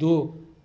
2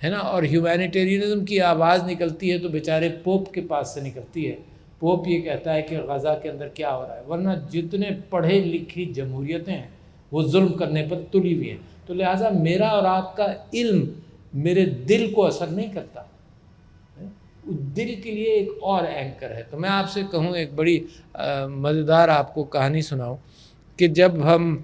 ہے نا. اور ہیومینیٹیرینزم کی آواز نکلتی ہے تو بیچارے پوپ کے پاس سے نکلتی ہے. پوپ یہ کہتا ہے کہ غزہ کے اندر کیا ہو رہا ہے، ورنہ جتنے پڑھے لکھی جمہوریتیں ہیں وہ ظلم کرنے پر تلی ہوئی ہیں. تو لہٰذا میرا اور آپ کا علم میرے دل کو اثر نہیں کرتا، دل کے لیے ایک اور اینکر ہے. تو میں آپ سے کہوں، ایک بڑی مزیدار آپ کو کہانی سناؤں کہ جب ہم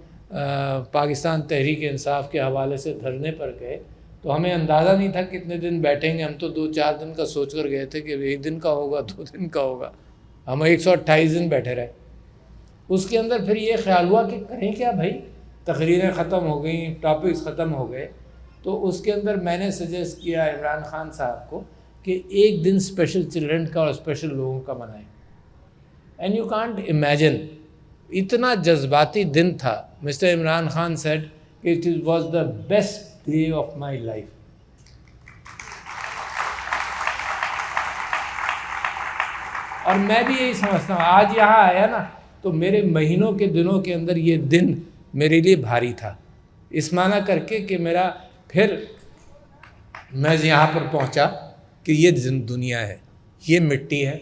پاکستان تحریک انصاف کے حوالے سے دھرنے پر گئے تو ہمیں اندازہ نہیں تھا کتنے دن بیٹھیں گے. ہم تو 2-4 دن کا سوچ کر گئے تھے کہ 1 دن کا ہوگا، 2 دن کا ہوگا. ہم 128 دن بیٹھے رہے. اس کے اندر پھر یہ خیال ہوا کہ کریں کیا بھائی، تقریریں ختم ہو گئیں، ٹاپکس ختم ہو گئے. تو اس کے اندر میں نے سجیسٹ کیا عمران خان صاحب کو کہ ایک دن اسپیشل چلڈرن کا اور اسپیشل لوگوں کا منائیں. اینڈ یو کانٹ امیجن، اتنا جذباتی دن تھا. مسٹر عمران خان سیڈ کہ it was the best day of my life. اور میں بھی یہی سمجھتا ہوں، آج یہاں آیا نا تو میرے مہینوں کے دنوں کے اندر یہ دن میرے لیے بھاری تھا، اس معنی کر کے کہ میرا پھر میں یہاں پر پہنچا کہ یہ دنیا ہے، یہ مٹی ہے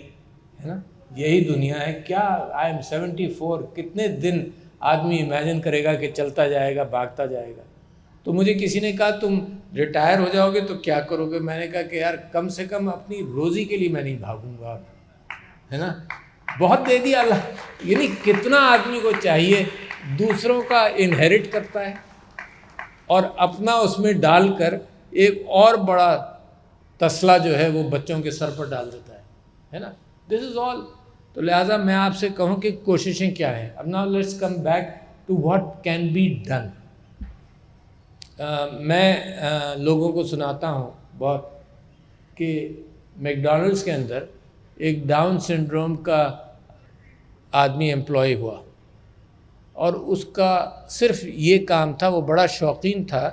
نا، یہی دنیا ہے. کیا آئی ایم 74، کتنے دن آدمی امیجن کرے گا کہ چلتا جائے گا، بھاگتا جائے گا. تو مجھے کسی نے کہا تم ریٹائر ہو جاؤ گے تو کیا کرو گے؟ میں نے کہا کہ یار کم سے کم اپنی روزی کے لیے میں نہیں بھاگوں گا، ہے نا. بہت دے دیا اللہ. یعنی کتنا آدمی کو چاہیے دوسروں کا انہیرٹ کرتا ہے اور اپنا اس میں ڈال کر ایک اور بڑا تسلا جو ہے وہ بچوں کے سر پر ڈال دیتا ہے نا. دس از آل. تو لہٰذا میں آپ سے کہوں کہ کوششیں کیا ہیں. اب now let's come back to what can be done. میں لوگوں کو سناتا ہوں بہت کہ میکڈونلڈس کے اندر ایک ڈاؤن سنڈروم کا آدمی ایمپلائی ہوا اور اس کا صرف یہ کام تھا، وہ بڑا شوقین تھا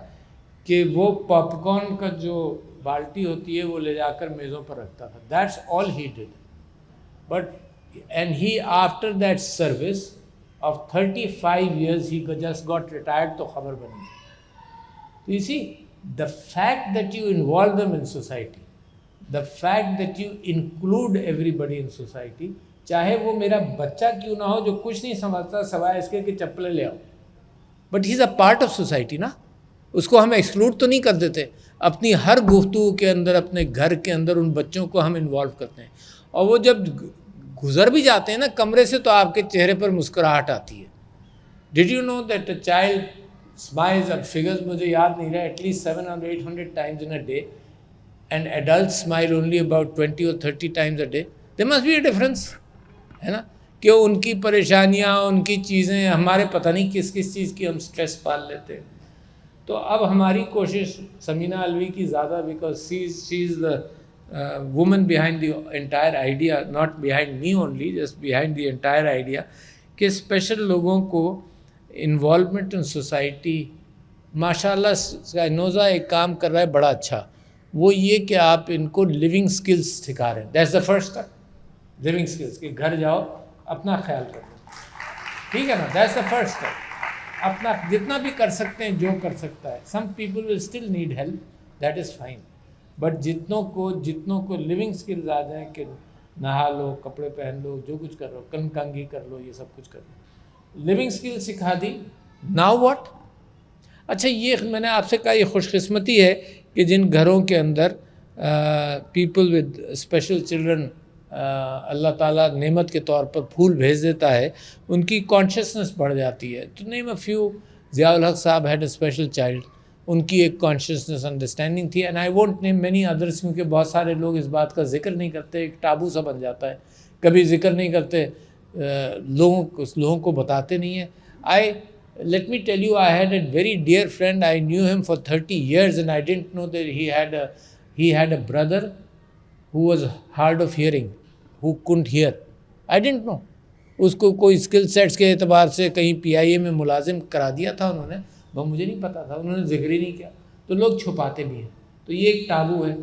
کہ وہ پاپ کارن کا جو بالٹی ہوتی ہے وہ لے جا کر میزوں پر رکھتا تھا. That's all he did. But and he after that service of 35 years he just got retired. تو خبر بنی. تو you see, the fact that you involve them in society, the fact that you include everybody in society, چاہے وہ میرا بچہ کیوں نہ ہو جو کچھ نہیں سمجھتا سوائے اس کے کہ چپلیں لے آؤ، but he is a part of society نا. اس کو ہم ایکسکلوڈ تو نہیں کر دیتے. اپنی ہر گفتگو کے اندر، اپنے گھر کے اندر ان بچوں کو ہم انوالو کرتے ہیں. اور وہ جب گزر بھی جاتے ہیں نا کمرے سے تو آپ کے چہرے پر مسکراہٹ آتی ہے. Did you know that a child smiles, اب figures مجھے یاد نہیں رہا, at least 700 or 800 times in a day, and adults smile only about 20 or 30 times a day. There must be a difference, ہے نا, کہ ان کی پریشانیاں، ان کی چیزیں، ہمارے پتہ نہیں کس کس چیز کی ہم سٹریس پال لیتے ہیں. تو اب ہماری کوشش سمینہ علوی کی زیادہ، because she is the woman behind the entire idea, not behind me only, just behind the entire idea, کہ اسپیشل لوگوں کو انوالومنٹ ان سوسائٹی. ماشاء اللہ سائنوزا ایک کام کر رہا ہے بڑا اچھا، وہ یہ کہ آپ ان کو لیونگ سکلز سکھا رہے ہیں. That's the first step, living skills, کہ گھر جاؤ اپنا خیال کرو، ٹھیک ہے نا. That's the first step. اپنا جتنا بھی کر سکتے ہیں، جو کر سکتا ہے. Some people will still need help, that is fine. But جتنوں کو لیونگ سکلز آ جائیں کہ نہا لو، کپڑے پہن لو، جو کچھ کر لو، کنگھی کر لو، یہ سب کچھ کر لو، لیونگ سکل سکھا دی. Now what? اچھا، یہ میں نے آپ سے کہا یہ خوش قسمتی ہے کہ جن گھروں کے اندر پیپل ود اسپیشل چلڈرن اللہ تعالیٰ نعمت کے طور پر پھول بھیج دیتا ہے، ان کی کانشیسنس بڑھ جاتی ہے. تو نیم اے فیو، ضیاء الحق صاحب ہیڈ اے اسپیشل چائلڈ، ان کی ایک کانشیسنس انڈرسٹینڈنگ تھی. And I won't name many others, کیونکہ بہت سارے لوگ اس بات کا ذکر نہیں کرتے، ایک ٹابو سا بن جاتا ہے، کبھی ذکر نہیں کرتے، لوگوں کو بتاتے نہیں ہیں. Let me tell you, I had a very dear friend. I knew him for 30 years and I didn't know that he had a brother who was hard of hearing, who couldn't hear. I didn't know. اس کو کوئی skill sets کے اعتبار سے کہیں PIA میں ملازم کرا دیا تھا انہوں نے، وہ مجھے نہیں پتا تھا، انہوں نے ذکر ہی نہیں کیا. تو لوگ چھپاتے بھی ہیں. تو یہ ایک ٹابو ہے.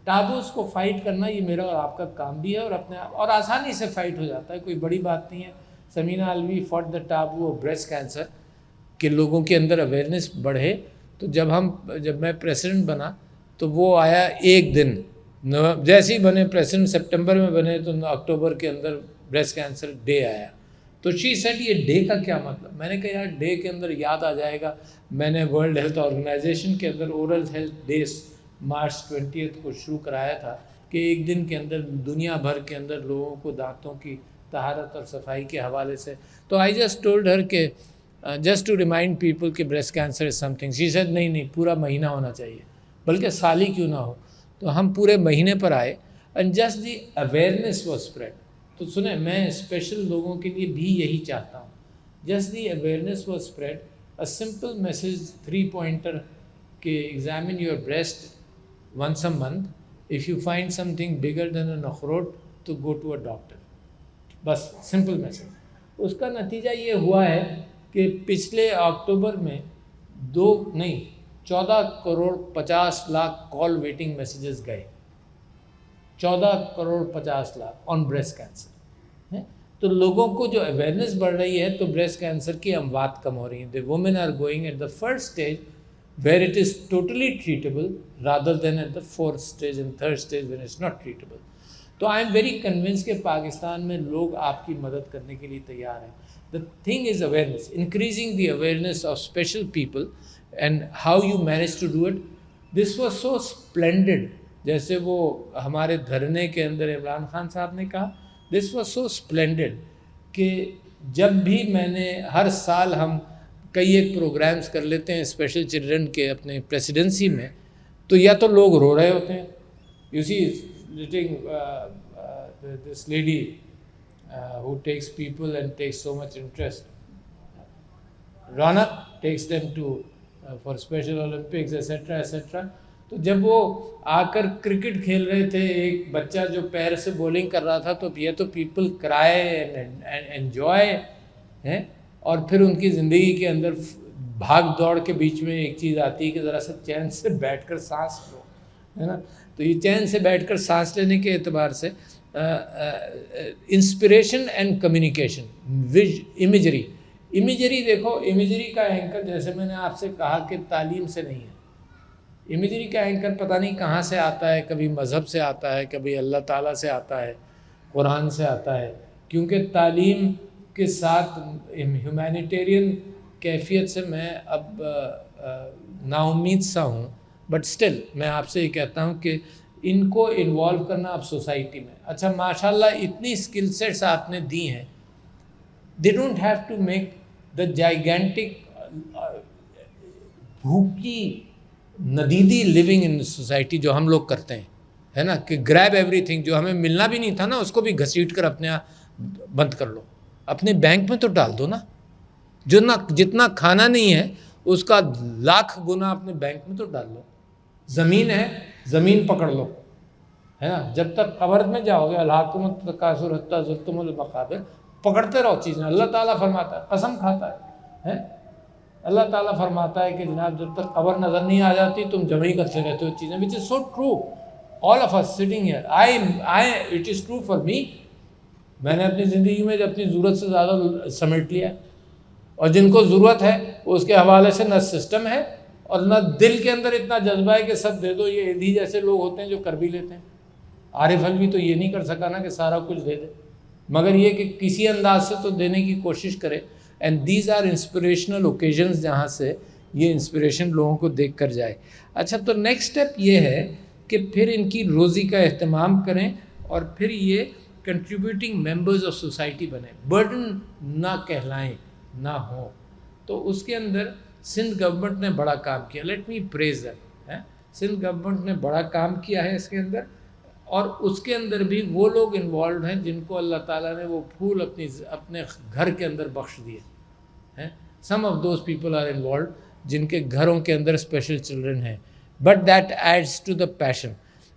ٹابوز کو فائٹ کرنا یہ میرا اور آپ کا کام بھی ہے، اور اپنے آپ، اور آسانی سے فائٹ ہو جاتا ہے، کوئی بڑی بات نہیں ہے. Samina Alvi fought the taboo of breast cancer, کہ لوگوں کے اندر اویئرنیس بڑھے. تو جب میں پریسیڈنٹ بنا تو وہ آیا ایک دن، جیسے ہی بنے پریزیڈنٹ سپٹمبر میں بنے تو اکتوبر کے اندر بریسٹ کینسر ڈے آیا. تو شی سیڈ یہ ڈے کا کیا مطلب؟ میں نے کہا یار ڈے کے اندر یاد آ جائے گا، میں نے ورلڈ ہیلتھ آرگنائزیشن کے اندر اورل ہیلتھ ڈیز مارچ 20 کو شروع کرایا تھا کہ ایک دن کے اندر دنیا بھر کے اندر لوگوں کو دانتوں کی طہارت اور صفائی کے حوالے سے. تو آئی جسٹ ٹولڈ ہر کہ جسٹ ٹو ریمائنڈ پیپل کہ breast cancer is some thing. She said نہیں پورا مہینہ ہونا چاہیے، بلکہ سال ہی کیوں نہ ہو. تو ہم پورے مہینے پر آئے and just the awareness was spread. تو سنیں میں اسپیشل لوگوں کے لیے بھی یہی چاہتا ہوں، just the awareness was spread. A simple message 3 pointer کہ examine your breast once a month, if you find something bigger than an اخروٹ تو گو ٹو اے ڈاکٹر. بس سمپل میسیج. اس کا نتیجہ یہ ہوا ہے کہ پچھلے اکتوبر میں 14 کروڑ 50 لاکھ کال ویٹنگ میسیجز گئے، 14 کروڑ 50 لاکھ آن بریسٹ کینسر. تو لوگوں کو جو اویئرنیس بڑھ رہی ہے تو بریسٹ کینسر کی اموات کم ہو رہی ہیں. The women are going at the first stage where it is totally treatable rather than at the fourth stage and third stage when it's not treatable. تو آئی ایم ویری کنونس کہ پاکستان میں لوگ آپ کی مدد کرنے کے لیے تیار ہیں. The thing is awareness, increasing the awareness of special people and how you manage to do it. This was so splendid. جیسے وہ ہمارے دھرنے کے اندر عمران خان صاحب نے کہا، دس واز سو اسپلینڈڈ کہ جب بھی میں نے ہر سال ہم کئی ایک پروگرامز کر لیتے ہیں اسپیشل چلڈرن کے اپنے پریسیڈنسی میں، تو یا تو لوگ رو رہے ہوتے ہیں. You see this lady who takes people and takes so much interest. Ronak takes them to for Special Olympics etc etc. تو جب وہ آ کر کرکٹ کھیل رہے تھے، ایک بچہ جو پیر سے بولنگ کر رہا تھا، تو یہ تو پیپل کرائے اینڈ انجوائے ہیں. اور پھر ان کی زندگی کے اندر بھاگ دوڑ کے بیچ میں ایک چیز آتی ہے کہ ذرا سا چین سے بیٹھ کر سانس لو، ہے نا. تو یہ چین سے بیٹھ کر سانس لینے کے اعتبار سے انسپریشن اینڈ کمیونیکیشن، امیجری دیکھو، امیجری کا اینکر جیسے میں نے آپ سے کہا کہ تعلیم سے نہیں ہے. امیجری کا اینکر پتہ نہیں کہاں سے آتا ہے، کبھی مذہب سے آتا ہے، کبھی اللہ تعالیٰ سے آتا ہے، قرآن سے آتا ہے. کیونکہ تعلیم کے ساتھ ہیومینیٹیرین کیفیت سے میں اب نا امید سا ہوں، بٹ سٹل میں آپ سے یہ کہتا ہوں کہ ان کو انوالو کرنا اب سوسائٹی میں. اچھا ماشاءاللہ اتنی اسکل سیٹس آپ نے دی ہیں، they don't have to make the gigantic بھوکی ندیدی لیونگ ان سوسائٹی جو ہم لوگ کرتے ہیں، ہے نا، کہ گریب ایوری تھنگ، جو ہمیں ملنا بھی نہیں تھا نا اس کو بھی گھسیٹ کر اپنے بند کر لو. اپنے بینک میں تو ڈال دو نا، جتنا کھانا نہیں ہے اس کا 1,00,000 گنا اپنے بینک میں تو ڈال لو. زمین ہے، زمین پکڑ لو، ہے نا. جب تک قبر میں جاؤ گے الہاکم التکاثر حتی زرتم المقابر، پکڑتے رہو چیزیں. اللہ تعالیٰ فرماتا ہے، قسم کھاتا ہے، اللہ تعالیٰ فرماتا ہے کہ جناب جب تک قبر نظر نہیں آ جاتی تم جمع ہی کرتے رہتے ہو چیزیں. Which is so true. All of us sitting here, it is true for me. میں نے اپنی زندگی میں اپنی ضرورت سے زیادہ سمیٹ لیا، اور جن کو ضرورت ہے اس کے حوالے سے نہ سسٹم ہے اور نہ دل کے اندر اتنا جذبہ ہے کہ سب دے دو. یہ ایدھی جیسے لوگ ہوتے ہیں جو کر بھی لیتے ہیں. عارف علوی تو یہ نہیں کر سکا نا کہ سارا کچھ دے دے، مگر یہ کہ کسی انداز سے تو دینے کی کوشش کرے. And these are inspirational occasions جہاں سے یہ انسپریشن لوگوں کو دیکھ کر جائے. اچھا تو نیکسٹ اسٹیپ یہ ہے کہ پھر ان کی روزی کا اہتمام کریں اور پھر یہ کنٹریبیوٹنگ ممبرز آف سوسائٹی بنیں، برڈن نہ کہلائیں، نہ ہوں. تو اس کے اندر سندھ گورنمنٹ نے بڑا کام کیا. Let me praise that. Sindh government نے بڑا کام کیا ہے اس کے اندر، اور اس کے اندر بھی وہ لوگ انوالوڈ ہیں جن کو اللہ تعالیٰ نے وہ پھول اپنے گھر کے اندر بخش دیے ہیں. Some of those people are involved جن کے گھروں کے اندر اسپیشل چلڈرن ہیں، but that adds to the passion.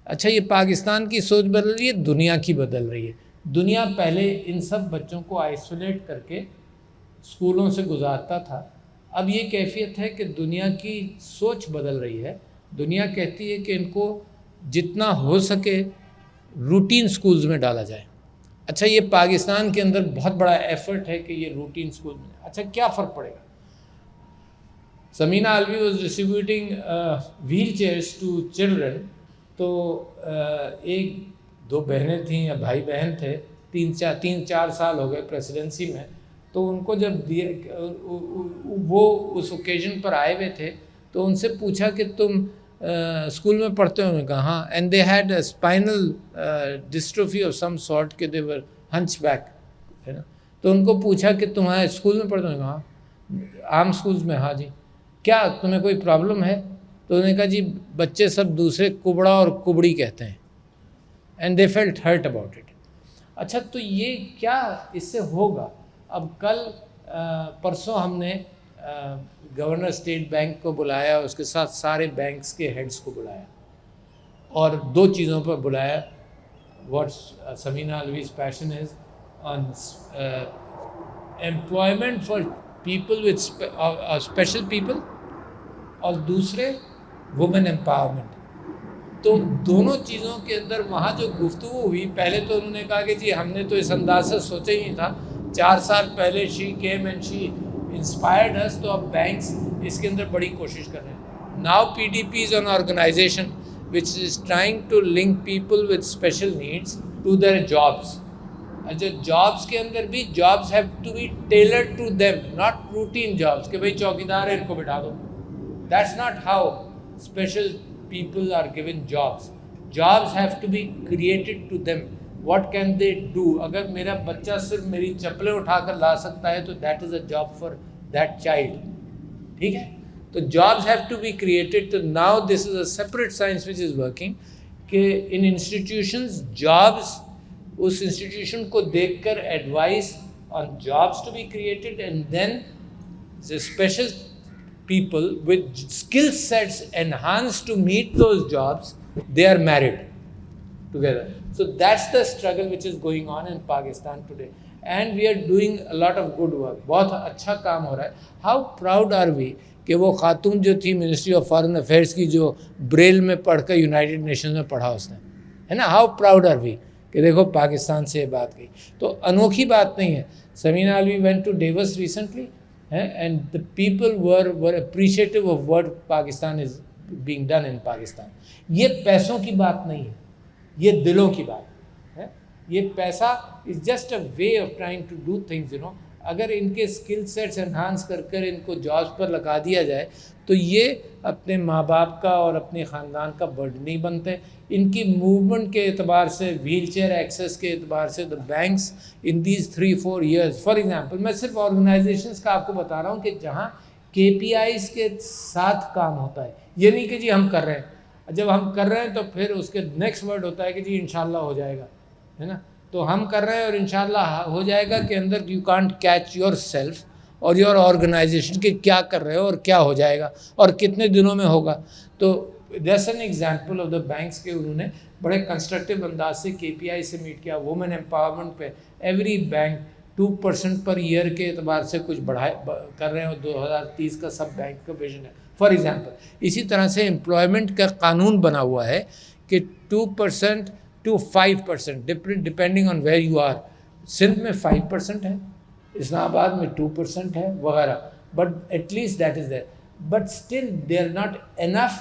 اچھا یہ پاکستان کی سوچ بدل رہی ہے، دنیا کی بدل رہی ہے. دنیا پہلے ان سب بچوں کو آئسولیٹ کر کے اسکولوں سے گزارتا تھا. اب یہ کیفیت ہے کہ دنیا کی سوچ بدل رہی ہے. دنیا کہتی ہے کہ ان کو جتنا ہو سکے روٹین سکولز میں ڈالا جائے. اچھا یہ پاکستان کے اندر بہت بڑا ایفرٹ ہے کہ یہ روٹین سکول میں. اچھا کیا فرق پڑے گا؟ Samina Alvi was distributing wheelchairs to children. تو ایک دو بہنیں تھیں یا بھائی بہن تھے, 3-4 سال ہو گئے پریسیڈنسی میں. تو ان کو جب وہ اس اوکیزن پر آئے ہوئے تھے تو ان سے پوچھا کہ تم اسکول میں پڑھتے ہو؟ انہوں نے کہا ہاں. And they had a spinal dystrophy of some sort کہ دے ور ہنچ بیک, ہے نا. تو ان کو پوچھا کہ تمہارے اسکول میں پڑھتے ہو؟ کہا عام اسکولز میں. ہاں جی. کیا تمہیں کوئی پرابلم ہے؟ تو انہوں نے کہا جی بچے سب دوسرے کبڑا اور کبڑی کہتے ہیں. And they felt hurt about it. اچھا تو یہ کیا اس سے ہوگا؟ اب کل پرسوں ہم نے گورنر اسٹیٹ بینک کو بلایا, اس کے ساتھ سارے بینکس کے ہیڈز کو بلایا, اور 2 چیزوں پر بلایا. What Samina always passion is on employment for people with special people, اور دوسرے وومن empowerment. تو دونوں چیزوں کے اندر وہاں جو گفتگو ہوئی, پہلے تو انہوں نے کہا کہ جی ہم نے تو اس انداز سے سوچا ہی نہیں تھا, 4 سال پہلے she came and she inspired us, تو اب بینکس اس کے اندر بڑی کوشش کر رہے ہیں. Now PDP is an organization which is trying to link people with special needs to their jobs. اچھا جابس کے اندر بھی jobs have to be tailored to them, not routine jobs کہ بھائی چوکیدار ہے ان کو بٹھا دو. That's not how special people are given jobs. Jobs have to be created to them. What can they do? اگر میرا بچہ صرف میری چپلیں اٹھا کر لا سکتا ہے تو that is a job for that child. ٹھیک ہے, تو jobs have to be created. تو now this is a separate science which is working کہ ان انسٹیٹیوشنز جابس, اس انسٹیٹیوشن کو دیکھ کر advice on jobs to be created, and then the special people with skill sets enhanced to meet those jobs, they are married together. So that's the struggle which is going on in Pakistan today, and we are doing a lot of good work. بہت اچھا کام ہو رہا ہے. How proud are we کہ وہ خاتون جو تھی ministry of foreign affairs کی, جو بریل میں پڑھ کر یونائٹڈ نیشنز میں پڑھا اس نے, ہے نا. ہاؤ پراؤڈ آر وی کہ دیکھو پاکستان سے یہ بات گئی. تو انوکھی بات نہیں ہے. Samina الوی went to Davos recently, and the people were appreciative of what Pakistan is being done in Pakistan. یہ پیسوں کی بات نہیں ہے, یہ دلوں کی بات ہے. یہ پیسہ is just a way of trying to do things, you know. اگر ان کے اسکل سیٹس انہانس کر کر ان کو جابس پر لگا دیا جائے تو یہ اپنے ماں باپ کا اور اپنے خاندان کا برڈن نہیں بنتے. ان کی موومنٹ کے اعتبار سے, ویل چیئر ایکسیس کے اعتبار سے, the banks in these 3-4 years, for example میں صرف آرگنائزیشنس کا آپ کو بتا رہا ہوں کہ جہاں KPIs کے ساتھ کام ہوتا ہے. یہ نہیں کہ جی ہم کر رہے ہیں, جب ہم کر رہے ہیں تو پھر اس کے نیکسٹ ورڈ ہوتا ہے کہ جی انشاءاللہ ہو جائے گا, ہے نا. تو ہم کر رہے ہیں اور انشاءاللہ ہو جائے گا کے اندر you can't catch yourself اور یور آرگنائزیشن کہ کیا کر رہے ہو اور کیا ہو جائے گا اور کتنے دنوں میں ہوگا. تو that's an example of the banks کے انہوں نے بڑے کنسٹرکٹیو انداز سے KPI سے میٹ کیا. وومن امپاورمنٹ پہ ایوری بینک 2% پر ایئر کے اعتبار سے کچھ بڑھائے کر رہے ہیں, اور 2030 کا سب بینک کا ویژن ہے فار ایگزامپل. اسی طرح سے امپلائمنٹ کا قانون بنا ہوا ہے کہ 2% to 5%, depending on where you are. Sindh میں 5% ہے, اسلام آباد میں 2% ہے وغیرہ, but at least that is there. But still they are not enough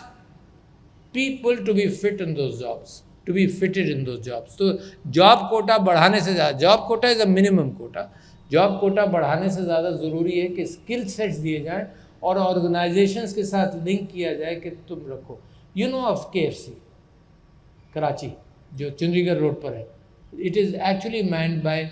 people to be fit in those jobs, to be fitted in those jobs. تو job quota بڑھانے سے زیادہ, job quota is a minimum quota, job quota بڑھانے سے زیادہ ضروری ہے کہ اسکل سیٹس دیے جائیں اور آرگنائزیشنس کے ساتھ لنک کیا جائے کہ تم رکھو. You know of KFC Karachi جو چندری گڑھ روڈ پر ہے, it is actually manned by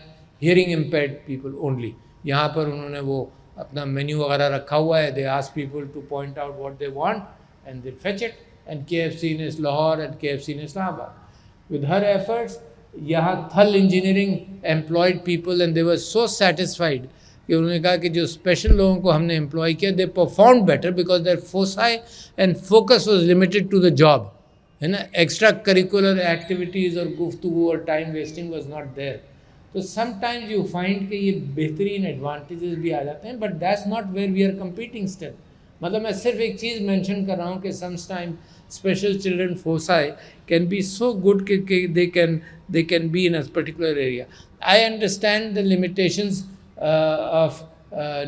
hearing impaired people only. یہاں پر انہوں نے وہ اپنا مینیو وغیرہ رکھا ہوا ہے. They ask people to point out what they want and they fetch it. And KFC in Lahore and KFC in Islamabad. With her efforts یہاں Thal engineering employed people and they were so satisfied کہ انہوں نے کہا کہ جو special لوگوں کو ہم نے امپلائی کیا they perform better because their فوسائی and focus was limited to the job, ہے نا. ایکسٹرا کریکولر ایکٹیویٹیز اور گفتگو اور time wasting was not there. تو سم ٹائمز یو فائنڈ کہ یہ بہترین ایڈوانٹیجز بھی آ جاتے ہیں, but that's not where we are competing still. مطلب میں صرف ایک چیز مینشن کر رہا ہوں کہ sometime special children for sure can be so good کہ they can be in a particular area. I understand the limitations of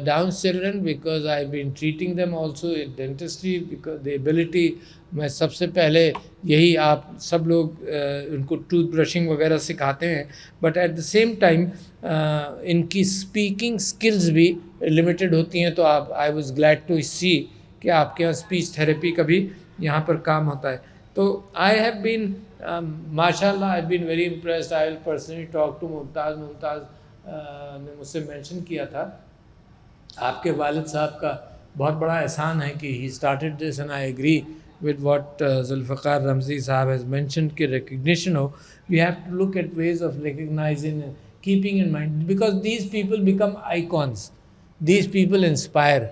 Down's children because I've been treating them also in dentistry because the ability. میں سب سے پہلے یہی آپ سب لوگ ان کو tooth brushing وغیرہ سکھاتے ہیں، but at the same time ان کی اسپیکنگ اسکلز بھی لمیٹڈ ہوتی ہیں. تو I was glad to see کہ آپ کے یہاں اسپیچ تھیراپی کا بھی یہاں پر کام ہوتا ہے. تو آئی ہیو بین ماشاء اللہ I been very impressed. I will personally talk to Mumtaz. Mumtaz نے مجھ سے مینشن کیا تھا آپ کے والد صاحب کا بہت بڑا احسان ہے کہ he started this and I agree with what Zulfikar Ramzi Sahab has mentioned کہ recognition who. We have to look at ways of recognizing and keeping in mind because these people become icons. These people inspire.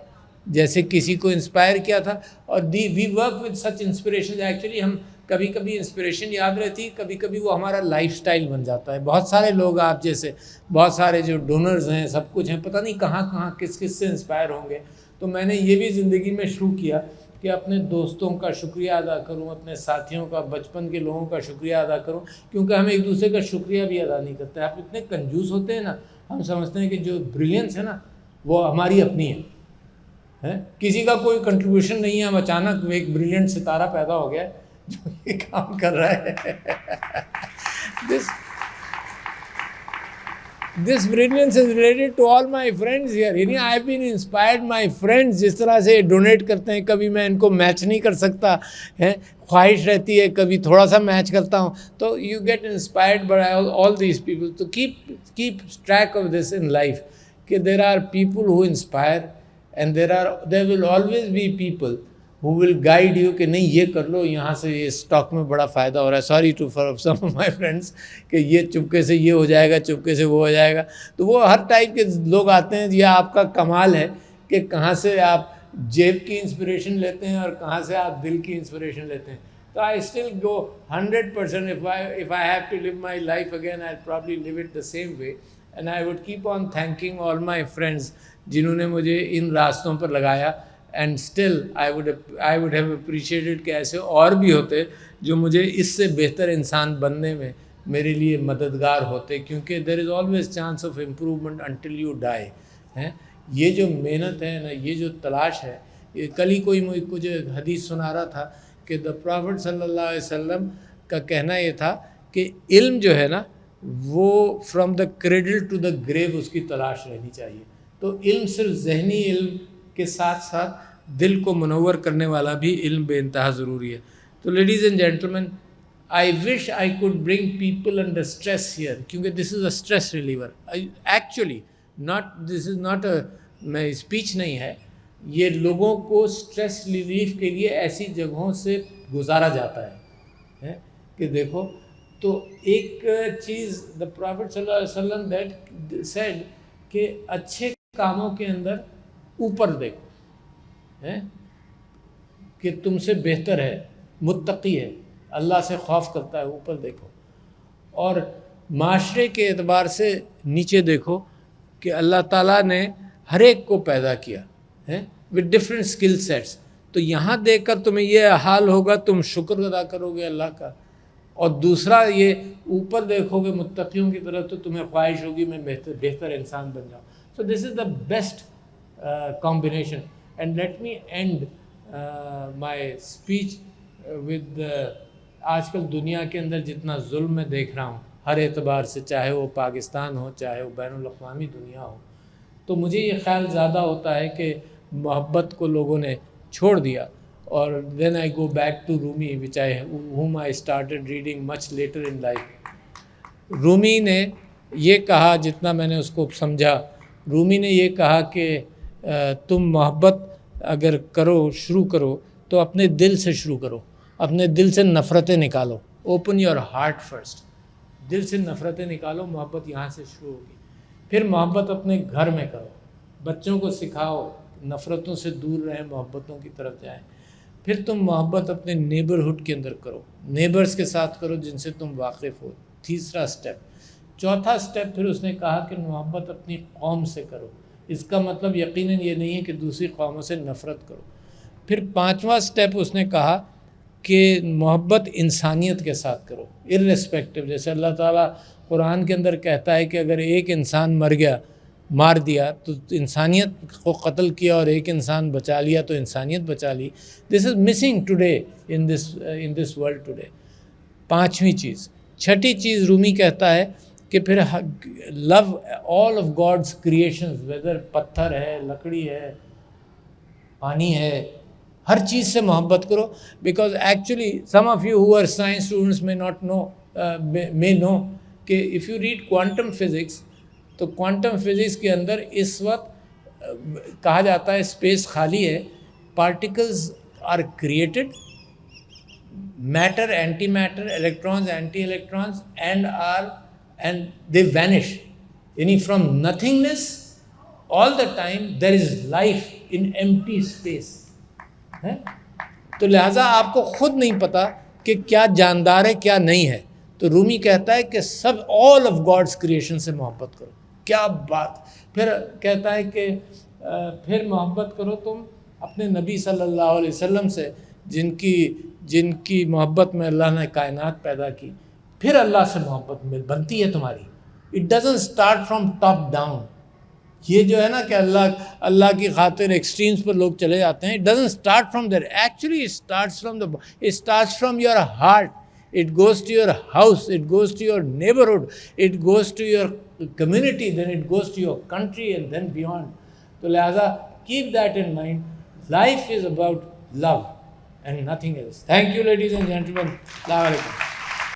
جیسے کسی کو inspire کیا تھا اور we work with such inspirations. Actually ہم کبھی کبھی انسپریشن یاد رہتی، کبھی کبھی وہ ہمارا لائف سٹائل بن جاتا ہے. بہت سارے لوگ آپ جیسے بہت سارے جو ڈونرز ہیں سب کچھ ہیں، پتہ نہیں کہاں کہاں کس کس سے انسپائر ہوں گے. تو میں نے یہ بھی زندگی میں شروع کیا کہ اپنے دوستوں کا شکریہ ادا کروں، اپنے ساتھیوں کا، بچپن کے لوگوں کا شکریہ ادا کروں، کیونکہ ہم ایک دوسرے کا شکریہ بھی ادا نہیں کرتے. آپ اتنے کنجوس ہوتے ہیں نا، ہم سمجھتے ہیں کہ جو بریلینس ہے نا وہ ہماری اپنی ہے، کسی کا کوئی کنٹریبیوشن نہیں ہے. ہم اچانک ایک بریلینٹ ستارہ پیدا ہو گیا جو یہ کام کر رہا ہے. This brilliance is related to all my friends here. یعنی I have been inspired my friends جس طرح سے ڈونیٹ کرتے ہیں. کبھی میں ان کو میچ نہیں کر سکتا ہے، خواہش رہتی ہے کبھی تھوڑا سا میچ کرتا ہوں، تو you get inspired by all these people. تو keep track of this in life کہ there are people who inspire and there will always be people who will guide you کہ نہیں یہ کر لو، یہاں سے یہ اسٹاک میں بڑا فائدہ ہو رہا ہے. Sorry to for some of my friends کہ یہ چپکے سے یہ ہو جائے گا، چپکے سے وہ ہو جائے گا. تو وہ ہر ٹائپ کے لوگ آتے ہیں. یہ آپ کا کمال ہے کہ کہاں سے آپ جیب کی انسپریشن لیتے ہیں اور کہاں سے آپ دل کی انسپریشن لیتے ہیں. تو I still go 100%. If I have to live my life again, I'll probably live it the same way. And I would keep on thanking all my friends جنہوں نے مجھے ان راستوں پر لگایا. And still I would have appreciated کہ ایسے اور بھی ہوتے جو مجھے اس سے بہتر انسان بننے میں میرے لیے مددگار ہوتے، کیونکہ there is always chance of improvement until you die. یہ جو محنت ہے نا، یہ جو تلاش ہے، یہ کل ہی کوئی مجھے حدیث سنا رہا تھا کہ دا پرافٹ صلی اللہ علیہ وسلم کا کہنا یہ تھا کہ علم جو ہے نا وہ from the cradle to the grave اس کی تلاش رہنی چاہیے. تو علم صرف ذہنی علم کے ساتھ ساتھ دل کو منور کرنے والا بھی علم بے انتہا ضروری ہے. تو ladies and gentlemen, I wish I could bring people under stress here, کیونکہ this is a stress reliever. Actually this is not a main speech نہیں ہے، یہ لوگوں کو اسٹریس ریلیف کے لیے ایسی جگہوں سے گزارا جاتا ہے کہ دیکھو. تو ایک چیز دا پرافٹ صلی اللہ علیہ وسلم دیٹ سیڈ کہ اچھے کاموں کے اندر اوپر دیکھو، کہ تم سے بہتر ہے، متقی ہے، اللہ سے خوف کرتا ہے، اوپر دیکھو. اور معاشرے کے اعتبار سے نیچے دیکھو کہ اللہ تعالیٰ نے ہر ایک کو پیدا کیا ہے ود ڈفرینٹ اسکل سیٹس. تو یہاں دیکھ کر تمہیں یہ حال ہوگا، تم شکر ادا کرو گے اللہ کا. اور دوسرا یہ اوپر دیکھو گے متقیوں کی طرف، تو تمہیں خواہش ہوگی میں بہتر انسان بن جاؤں. So this is the best combination. And let me end my speech with آج کل دنیا کے اندر جتنا ظلم میں دیکھ رہا ہوں ہر اعتبار سے، چاہے وہ پاکستان ہو چاہے وہ بین الاقوامی دنیا ہو، تو مجھے یہ خیال زیادہ ہوتا ہے کہ محبت کو لوگوں نے چھوڑ دیا. اور then I go back to Rumi whom I started reading much later in life. رومی نے یہ کہا، جتنا میں نے اس کو سمجھا، رومی نے یہ کہا کہ تم محبت اگر شروع کرو تو اپنے دل سے شروع کرو، اپنے دل سے نفرتیں نکالو. Open your heart first. دل سے نفرتیں نکالو، محبت یہاں سے شروع ہوگی. پھر محبت اپنے گھر میں کرو، بچوں کو سکھاؤ نفرتوں سے دور رہیں، محبتوں کی طرف جائیں. پھر تم محبت اپنے نیبرہڈ کے اندر کرو، نیبرز کے ساتھ کرو جن سے تم واقف ہو. تیسرا سٹیپ. چوتھا سٹیپ پھر اس نے کہا کہ محبت اپنی قوم سے کرو. اس کا مطلب یقیناً یہ نہیں ہے کہ دوسری قوموں سے نفرت کرو. پھر پانچواں سٹیپ اس نے کہا کہ محبت انسانیت کے ساتھ کرو، ارریسپیکٹو. جیسے اللہ تعالیٰ قرآن کے اندر کہتا ہے کہ اگر ایک انسان مر گیا مار دیا تو انسانیت کو قتل کیا اور ایک انسان بچا لیا تو انسانیت بچا لی. This is missing today in this world today. پانچویں چیز. چھٹی چیز رومی کہتا ہے کہ پھر love all of God's creations, whether پتھر ہے، لکڑی ہے، پانی ہے، ہر چیز سے محبت کرو. Because actually some of you who are science students may not know may know کہ if you read quantum physics تو کوانٹم فزکس کے اندر اس وقت کہا جاتا ہے اسپیس خالی ہے، particles are created, matter anti matter, electrons anti electrons and they vanish. یعنی from nothingness all the time there is life in empty space. تو لہٰذا آپ کو خود نہیں پتہ کہ کیا جاندار ہے کیا نہیں ہے. تو رومی کہتا ہے کہ سب آل آف گاڈس کریشن سے محبت کرو. کیا بات. پھر کہتا ہے کہ پھر محبت کرو تم اپنے نبی صلی اللہ علیہ وسلم سے جن کی محبت میں اللہ نے کائنات پیدا کی. پھر اللہ سے محبت بنتی ہے تمہاری. It doesn't start from top down. یہ جو ہے نا کہ اللہ کی خاطر ایکسٹریمز پر لوگ چلے جاتے ہیں. It doesn't start from there. Actually it starts from your heart. It goes to your house, it goes to your neighborhood, it goes to your community, then it goes to your country and then beyond. So لہذا keep that in mind. Life is about love and nothing else. Thank you ladies and gentlemen. Assalamu alaikum.